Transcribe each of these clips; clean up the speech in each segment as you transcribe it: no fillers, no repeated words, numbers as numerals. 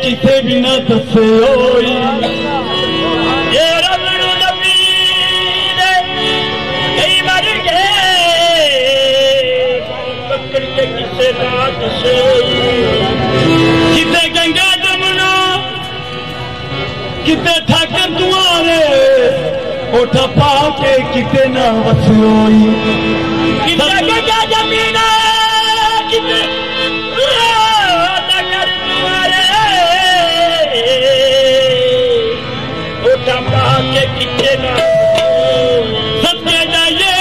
किसे बिना दसे होई ये रब नू नबी दे कई मर गए पकड़ के किसे ना दसे किते गंगा जमुना किते ठाकर दुआरे ओठा पा के किते ना वसोई किते गंगा जमुना किते ठाकर दुआरे ओठा पा के किते ना सत्य जाइए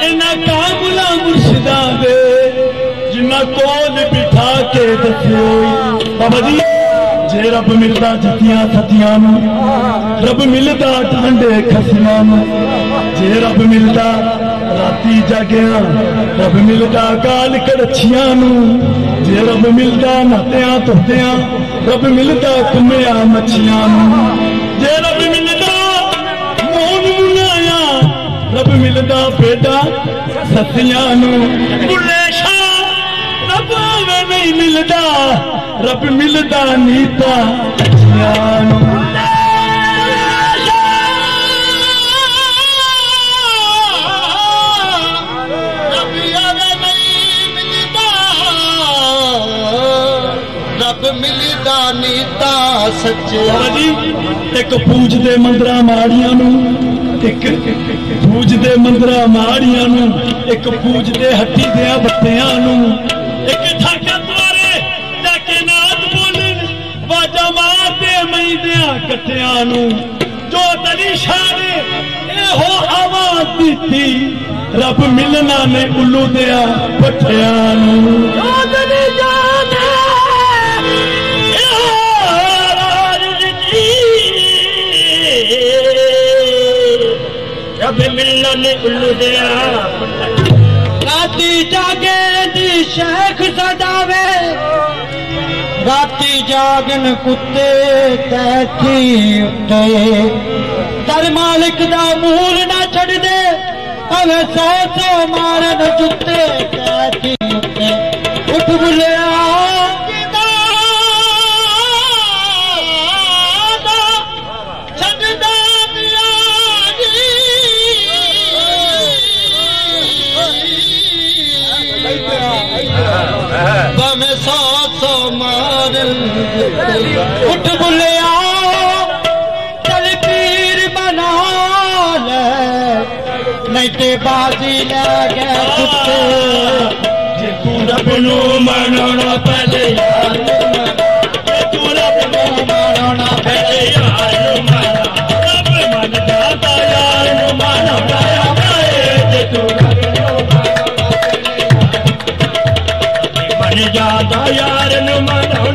इन्ना काबुला मुर्शिदा दे जिन्ना कोल बिठा के दसोई बाबा जी जे रब मिलता जतियां सतियां रब मिलता टांडे खसियां जे रब मिलता राती जागिया रब मिलता काल कड़छियां जे रब मिलता नहात्या धोत्या रब मिलता कुम्मिया मच्छियां जे रब मिलता मोन मुनाया रब मिलता बेटा सतियां बुले शाह रब नहीं मिलता रब मिलता नीता रब मिलदा नीता सच्चा जी एक पूजदे मंदरा माड़ियां नू एक पूजदे मंदरा माड़ियां नू एक पूजदे हट्टी दे बत्तियां नू एक ठाकर द्वारे जाके नाद बोलन वाजा मारते मई दिया कट्टियां नू जो तली शाह ने हो आवाज दी रब मिलना ने उल्लू दिया पठियां नू रब मिलना ने उल्लू दिया राती जागे दी शेख सदावे राती जागन कुत्ते तैठी उठे दर मालिक दा मूल ना छड़ दे अवे सौ सौ मारन जुत्ते तैठी उठे उठ बुलिया उठ बुलिया चल पीर बना ले नहीं ते बाजी ले गए कुत्ते जे तू रब नू मनना पहले यार जे तू रब नू मनना पहले यार रब मन जाता यार नू मनना जे तू रब नू मन जाता यार नू मनना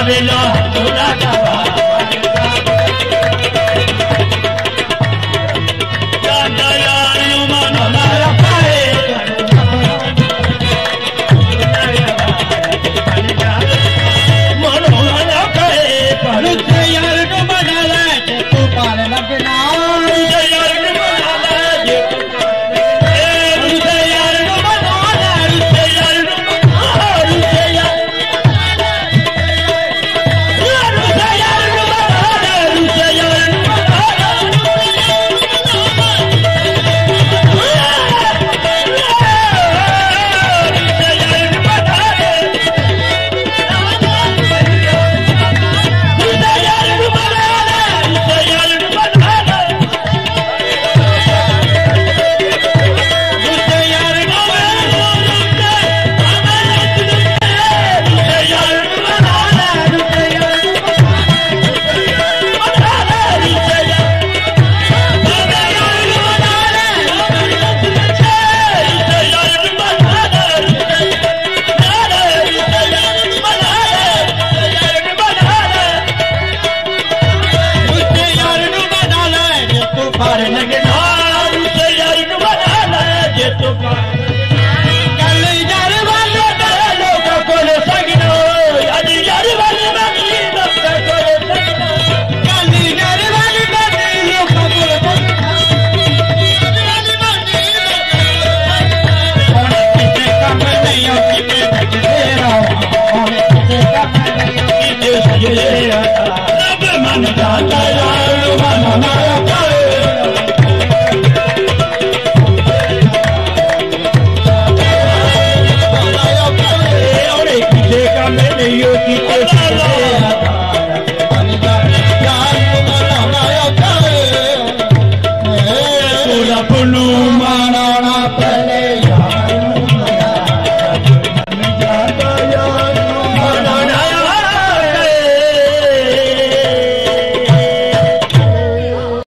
वेला थोड़ा मन